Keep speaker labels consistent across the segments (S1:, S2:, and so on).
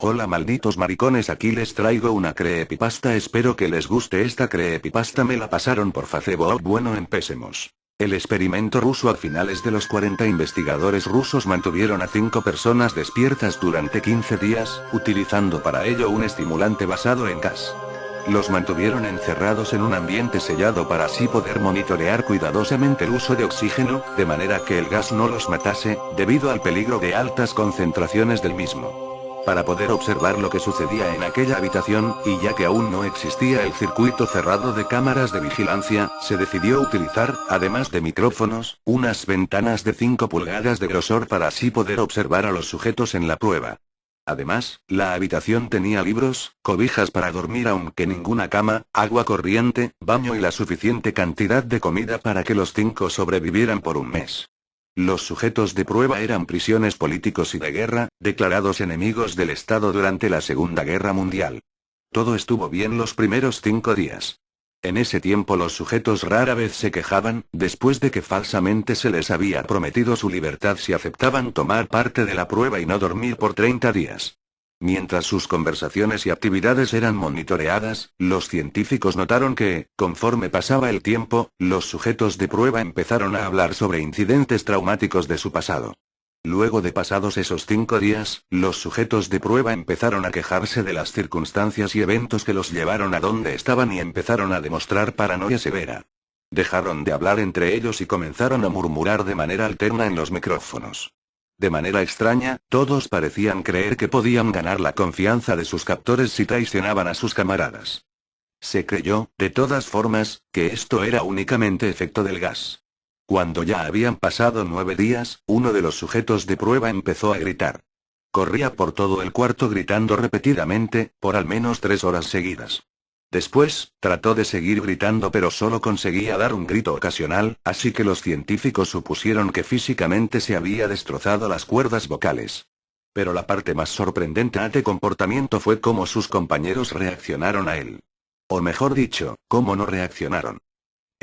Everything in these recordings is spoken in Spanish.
S1: Hola malditos maricones, aquí les traigo una creepypasta, espero que les guste esta creepypasta, me la pasaron por Facebook. Bueno, empecemos. El experimento ruso. A finales de los 40, investigadores rusos mantuvieron a 5 personas despiertas durante 15 días, utilizando para ello un estimulante basado en gas. Los mantuvieron encerrados en un ambiente sellado para así poder monitorear cuidadosamente el uso de oxígeno, de manera que el gas no los matase, debido al peligro de altas concentraciones del mismo. Para poder observar lo que sucedía en aquella habitación, y ya que aún no existía el circuito cerrado de cámaras de vigilancia, se decidió utilizar, además de micrófonos, unas ventanas de 5 pulgadas de grosor para así poder observar a los sujetos en la prueba. Además, la habitación tenía libros, cobijas para dormir aunque ninguna cama, agua corriente, baño y la suficiente cantidad de comida para que los 5 sobrevivieran por un mes. Los sujetos de prueba eran prisioneros políticos y de guerra, declarados enemigos del Estado durante la Segunda Guerra Mundial. Todo estuvo bien los primeros 5 días. En ese tiempo los sujetos rara vez se quejaban, después de que falsamente se les había prometido su libertad si aceptaban tomar parte de la prueba y no dormir por 30 días. Mientras sus conversaciones y actividades eran monitoreadas, los científicos notaron que, conforme pasaba el tiempo, los sujetos de prueba empezaron a hablar sobre incidentes traumáticos de su pasado. Luego de pasados esos 5 días, los sujetos de prueba empezaron a quejarse de las circunstancias y eventos que los llevaron a donde estaban y empezaron a demostrar paranoia severa. Dejaron de hablar entre ellos y comenzaron a murmurar de manera alterna en los micrófonos. De manera extraña, todos parecían creer que podían ganar la confianza de sus captores si traicionaban a sus camaradas. Se creyó, de todas formas, que esto era únicamente efecto del gas. Cuando ya habían pasado 9 días, uno de los sujetos de prueba empezó a gritar. Corría por todo el cuarto gritando repetidamente, por al menos 3 horas seguidas. Después, trató de seguir gritando pero solo conseguía dar un grito ocasional, así que los científicos supusieron que físicamente se había destrozado las cuerdas vocales. Pero la parte más sorprendente de este comportamiento fue cómo sus compañeros reaccionaron a él. O mejor dicho, cómo no reaccionaron.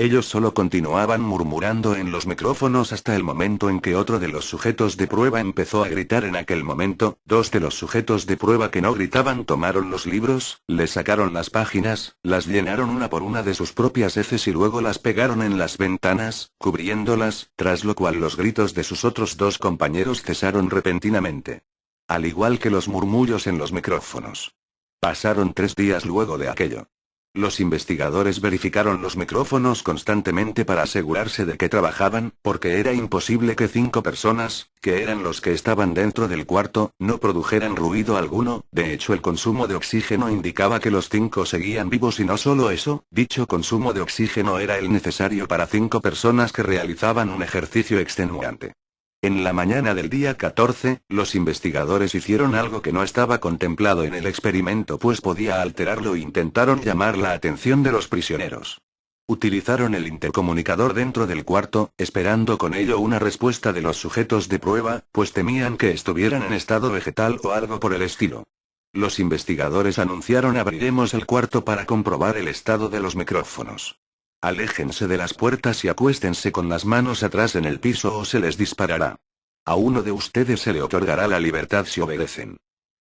S1: Ellos solo continuaban murmurando en los micrófonos hasta el momento en que otro de los sujetos de prueba empezó a gritar. En aquel momento, 2 de los sujetos de prueba que no gritaban tomaron los libros, les sacaron las páginas, las llenaron una por una de sus propias heces y luego las pegaron en las ventanas, cubriéndolas, tras lo cual los gritos de sus otros 2 compañeros cesaron repentinamente. Al igual que los murmullos en los micrófonos. Pasaron 3 días luego de aquello. Los investigadores verificaron los micrófonos constantemente para asegurarse de que trabajaban, porque era imposible que 5 personas, que eran los que estaban dentro del cuarto, no produjeran ruido alguno. De hecho, el consumo de oxígeno indicaba que los 5 seguían vivos y no solo eso, dicho consumo de oxígeno era el necesario para 5 personas que realizaban un ejercicio extenuante. En la mañana del día 14, los investigadores hicieron algo que no estaba contemplado en el experimento pues podía alterarlo e intentaron llamar la atención de los prisioneros. Utilizaron el intercomunicador dentro del cuarto, esperando con ello una respuesta de los sujetos de prueba, pues temían que estuvieran en estado vegetal o algo por el estilo. Los investigadores anunciaron: abriremos el cuarto para comprobar el estado de los micrófonos. Aléjense de las puertas y acuéstense con las manos atrás en el piso o se les disparará. A uno de ustedes se le otorgará la libertad si obedecen.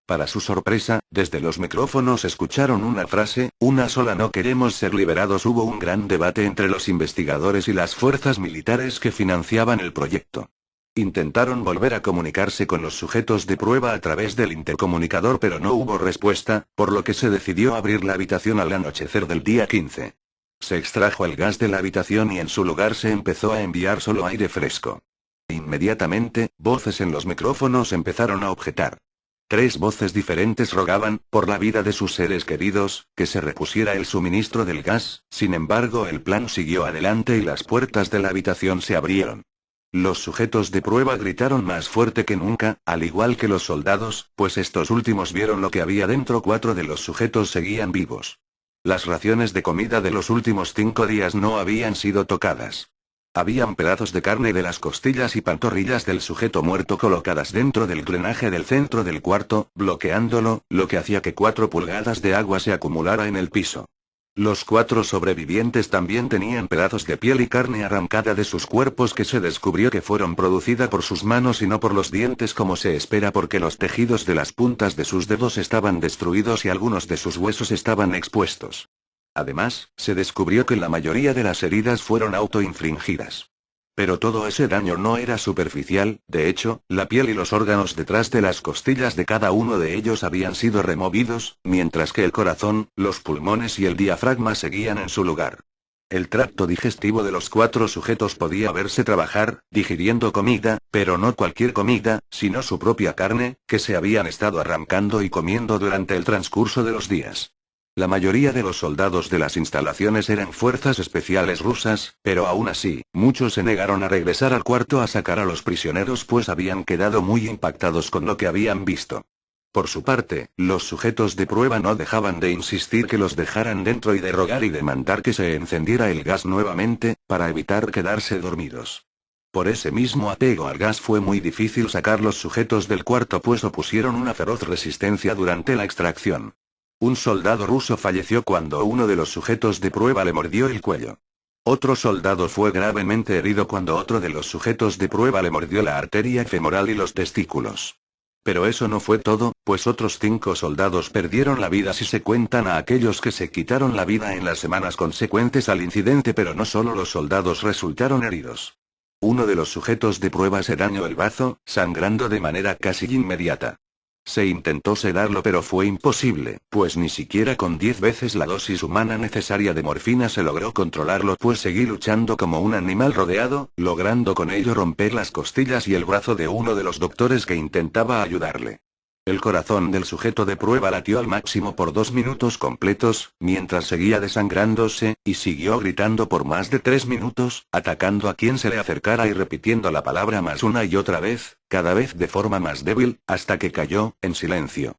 S1: Para su sorpresa, desde los micrófonos escucharon una frase, una sola: no queremos ser liberados. Hubo un gran debate entre los investigadores y las fuerzas militares que financiaban el proyecto. Intentaron volver a comunicarse con los sujetos de prueba a través del intercomunicador pero no hubo respuesta, por lo que se decidió abrir la habitación al anochecer del día 15. Se extrajo el gas de la habitación y en su lugar se empezó a enviar solo aire fresco. Inmediatamente, voces en los micrófonos empezaron a objetar. 3 voces diferentes rogaban, por la vida de sus seres queridos, que se repusiera el suministro del gas. Sin embargo, el plan siguió adelante y las puertas de la habitación se abrieron. Los sujetos de prueba gritaron más fuerte que nunca, al igual que los soldados, pues estos últimos vieron lo que había dentro. 4 de los sujetos seguían vivos. Las raciones de comida de los últimos 5 días no habían sido tocadas. Habían pedazos de carne de las costillas y pantorrillas del sujeto muerto colocadas dentro del drenaje del centro del cuarto, bloqueándolo, lo que hacía que 4 pulgadas de agua se acumulara en el piso. Los 4 sobrevivientes también tenían pedazos de piel y carne arrancada de sus cuerpos que se descubrió que fueron producidas por sus manos y no por los dientes como se espera porque los tejidos de las puntas de sus dedos estaban destruidos y algunos de sus huesos estaban expuestos. Además, se descubrió que la mayoría de las heridas fueron autoinfligidas. Pero todo ese daño no era superficial, de hecho, la piel y los órganos detrás de las costillas de cada uno de ellos habían sido removidos, mientras que el corazón, los pulmones y el diafragma seguían en su lugar. El tracto digestivo de los 4 sujetos podía verse trabajar, digiriendo comida, pero no cualquier comida, sino su propia carne, que se habían estado arrancando y comiendo durante el transcurso de los días. La mayoría de los soldados de las instalaciones eran fuerzas especiales rusas, pero aún así, muchos se negaron a regresar al cuarto a sacar a los prisioneros pues habían quedado muy impactados con lo que habían visto. Por su parte, los sujetos de prueba no dejaban de insistir que los dejaran dentro y de rogar y demandar que se encendiera el gas nuevamente, para evitar quedarse dormidos. Por ese mismo apego al gas fue muy difícil sacar los sujetos del cuarto pues opusieron una feroz resistencia durante la extracción. Un soldado ruso falleció cuando uno de los sujetos de prueba le mordió el cuello. Otro soldado fue gravemente herido cuando otro de los sujetos de prueba le mordió la arteria femoral y los testículos. Pero eso no fue todo, pues otros 5 soldados perdieron la vida si se cuentan a aquellos que se quitaron la vida en las semanas consecuentes al incidente, pero no solo los soldados resultaron heridos. Uno de los sujetos de prueba se dañó el bazo, sangrando de manera casi inmediata. Se intentó sedarlo pero fue imposible, pues ni siquiera con 10 veces la dosis humana necesaria de morfina se logró controlarlo pues seguí luchando como un animal rodeado, logrando con ello romper las costillas y el brazo de uno de los doctores que intentaba ayudarle. El corazón del sujeto de prueba latió al máximo por 2 minutos completos, mientras seguía desangrándose, y siguió gritando por más de 3 minutos, atacando a quien se le acercara y repitiendo la palabra más una y otra vez, cada vez de forma más débil, hasta que cayó, en silencio.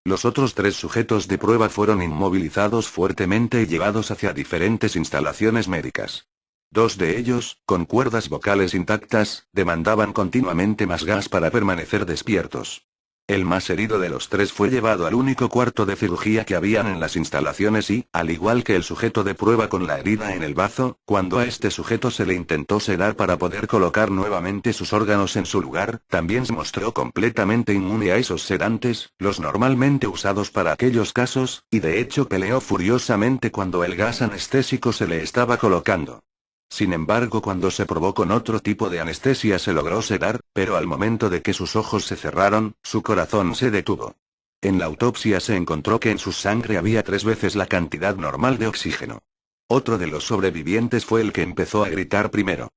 S1: Los otros 3 sujetos de prueba fueron inmovilizados fuertemente y llevados hacia diferentes instalaciones médicas. 2 de ellos, con cuerdas vocales intactas, demandaban continuamente más gas para permanecer despiertos. El más herido de los 3 fue llevado al único cuarto de cirugía que habían en las instalaciones y, al igual que el sujeto de prueba con la herida en el bazo, cuando a este sujeto se le intentó sedar para poder colocar nuevamente sus órganos en su lugar, también se mostró completamente inmune a esos sedantes, los normalmente usados para aquellos casos, y de hecho peleó furiosamente cuando el gas anestésico se le estaba colocando. Sin embargo, cuando se probó con otro tipo de anestesia se logró sedar, pero al momento de que sus ojos se cerraron, su corazón se detuvo. En la autopsia se encontró que en su sangre había 3 veces la cantidad normal de oxígeno. Otro de los sobrevivientes fue el que empezó a gritar primero.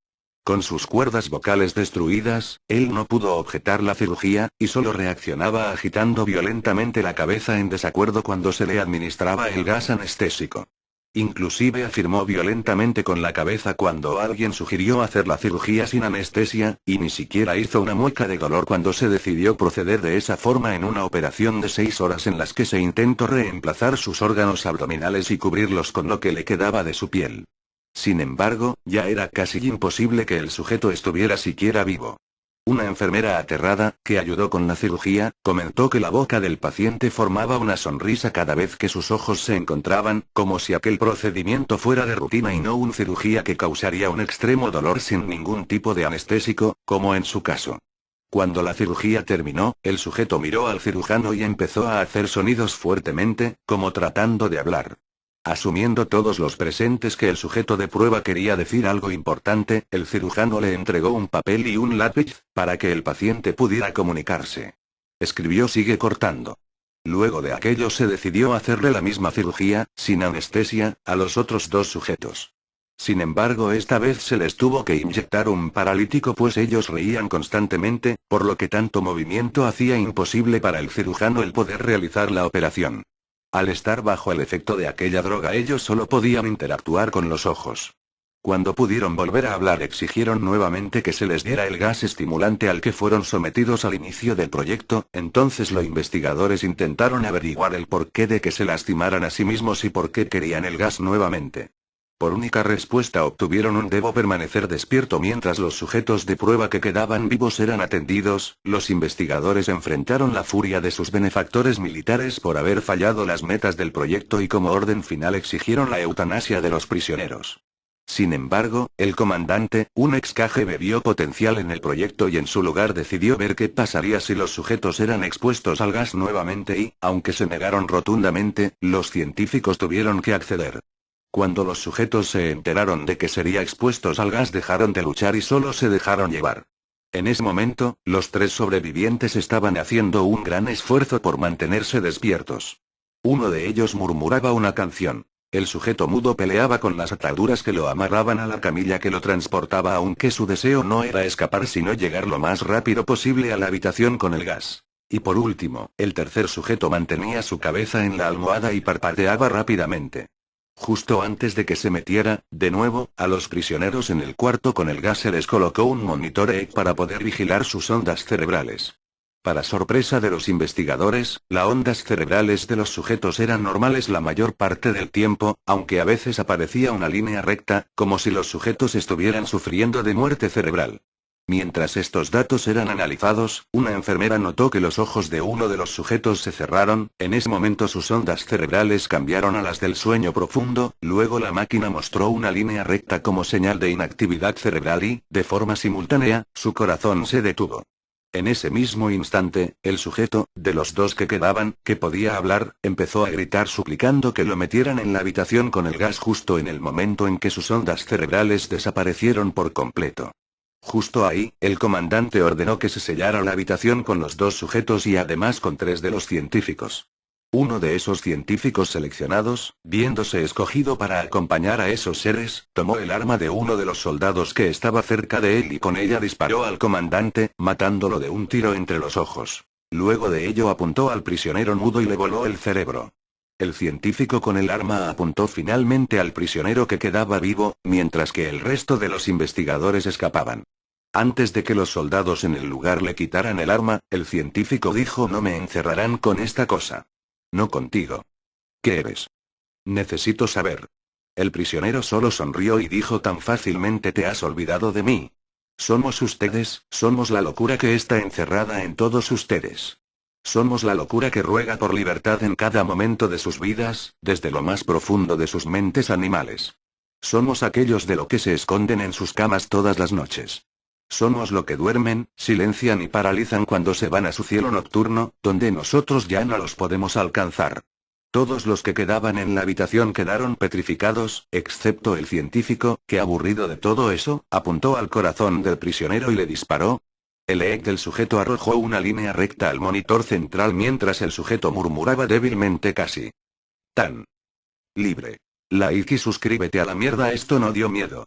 S1: Con sus cuerdas vocales destruidas, él no pudo objetar la cirugía, y solo reaccionaba agitando violentamente la cabeza en desacuerdo cuando se le administraba el gas anestésico. Inclusive afirmó violentamente con la cabeza cuando alguien sugirió hacer la cirugía sin anestesia, y ni siquiera hizo una mueca de dolor cuando se decidió proceder de esa forma en una operación de 6 horas en las que se intentó reemplazar sus órganos abdominales y cubrirlos con lo que le quedaba de su piel. Sin embargo, ya era casi imposible que el sujeto estuviera siquiera vivo. Una enfermera aterrada, que ayudó con la cirugía, comentó que la boca del paciente formaba una sonrisa cada vez que sus ojos se encontraban, como si aquel procedimiento fuera de rutina y no una cirugía que causaría un extremo dolor sin ningún tipo de anestésico, como en su caso. Cuando la cirugía terminó, el sujeto miró al cirujano y empezó a hacer sonidos fuertemente, como tratando de hablar. Asumiendo todos los presentes que el sujeto de prueba quería decir algo importante, el cirujano le entregó un papel y un lápiz, para que el paciente pudiera comunicarse. Escribió "sigue cortando". Luego de aquello se decidió hacerle la misma cirugía, sin anestesia, a los otros 2 sujetos. Sin embargo, esta vez se les tuvo que inyectar un paralítico pues ellos reían constantemente, por lo que tanto movimiento hacía imposible para el cirujano el poder realizar la operación. Al estar bajo el efecto de aquella droga ellos solo podían interactuar con los ojos. Cuando pudieron volver a hablar exigieron nuevamente que se les diera el gas estimulante al que fueron sometidos al inicio del proyecto, entonces los investigadores intentaron averiguar el porqué de que se lastimaran a sí mismos y por qué querían el gas nuevamente. Por única respuesta obtuvieron un debo permanecer despierto mientras los sujetos de prueba que quedaban vivos eran atendidos. Los investigadores enfrentaron la furia de sus benefactores militares por haber fallado las metas del proyecto y como orden final exigieron la eutanasia de los prisioneros. Sin embargo, el comandante, un ex KGB, vio potencial en el proyecto y en su lugar decidió ver qué pasaría si los sujetos eran expuestos al gas nuevamente y, aunque se negaron rotundamente, los científicos tuvieron que acceder. Cuando los sujetos se enteraron de que serían expuestos al gas dejaron de luchar y solo se dejaron llevar. En ese momento, los 3 sobrevivientes estaban haciendo un gran esfuerzo por mantenerse despiertos. Uno de ellos murmuraba una canción. El sujeto mudo peleaba con las ataduras que lo amarraban a la camilla que lo transportaba, aunque su deseo no era escapar sino llegar lo más rápido posible a la habitación con el gas. Y por último, el tercer sujeto mantenía su cabeza en la almohada y parpadeaba rápidamente. Justo antes de que se metiera, de nuevo, a los prisioneros en el cuarto con el gas se les colocó un monitor EEG para poder vigilar sus ondas cerebrales. Para sorpresa de los investigadores, las ondas cerebrales de los sujetos eran normales la mayor parte del tiempo, aunque a veces aparecía una línea recta, como si los sujetos estuvieran sufriendo de muerte cerebral. Mientras estos datos eran analizados, una enfermera notó que los ojos de uno de los sujetos se cerraron. En ese momento sus ondas cerebrales cambiaron a las del sueño profundo, luego la máquina mostró una línea recta como señal de inactividad cerebral y, de forma simultánea, su corazón se detuvo. En ese mismo instante, el sujeto, de los 2 que quedaban, que podía hablar, empezó a gritar suplicando que lo metieran en la habitación con el gas justo en el momento en que sus ondas cerebrales desaparecieron por completo. Justo ahí, el comandante ordenó que se sellara la habitación con los 2 sujetos y además con 3 de los científicos. Uno de esos científicos seleccionados, viéndose escogido para acompañar a esos seres, tomó el arma de uno de los soldados que estaba cerca de él y con ella disparó al comandante, matándolo de un tiro entre los ojos. Luego de ello apuntó al prisionero mudo y le voló el cerebro. El científico con el arma apuntó finalmente al prisionero que quedaba vivo, mientras que el resto de los investigadores escapaban. Antes de que los soldados en el lugar le quitaran el arma, el científico dijo: no me encerrarán con esta cosa. No contigo. ¿Qué eres? Necesito saber. El prisionero solo sonrió y dijo: tan fácilmente te has olvidado de mí. Somos ustedes, somos la locura que está encerrada en todos ustedes. Somos la locura que ruega por libertad en cada momento de sus vidas, desde lo más profundo de sus mentes animales. Somos aquellos de lo que se esconden en sus camas todas las noches. Somos lo que duermen, silencian y paralizan cuando se van a su cielo nocturno, donde nosotros ya no los podemos alcanzar. Todos los que quedaban en la habitación quedaron petrificados, excepto el científico, que aburrido de todo eso, apuntó al corazón del prisionero y le disparó. El EEG del sujeto arrojó una línea recta al monitor central mientras el sujeto murmuraba débilmente casi tan libre. Like y suscríbete a la mierda, esto no dio miedo.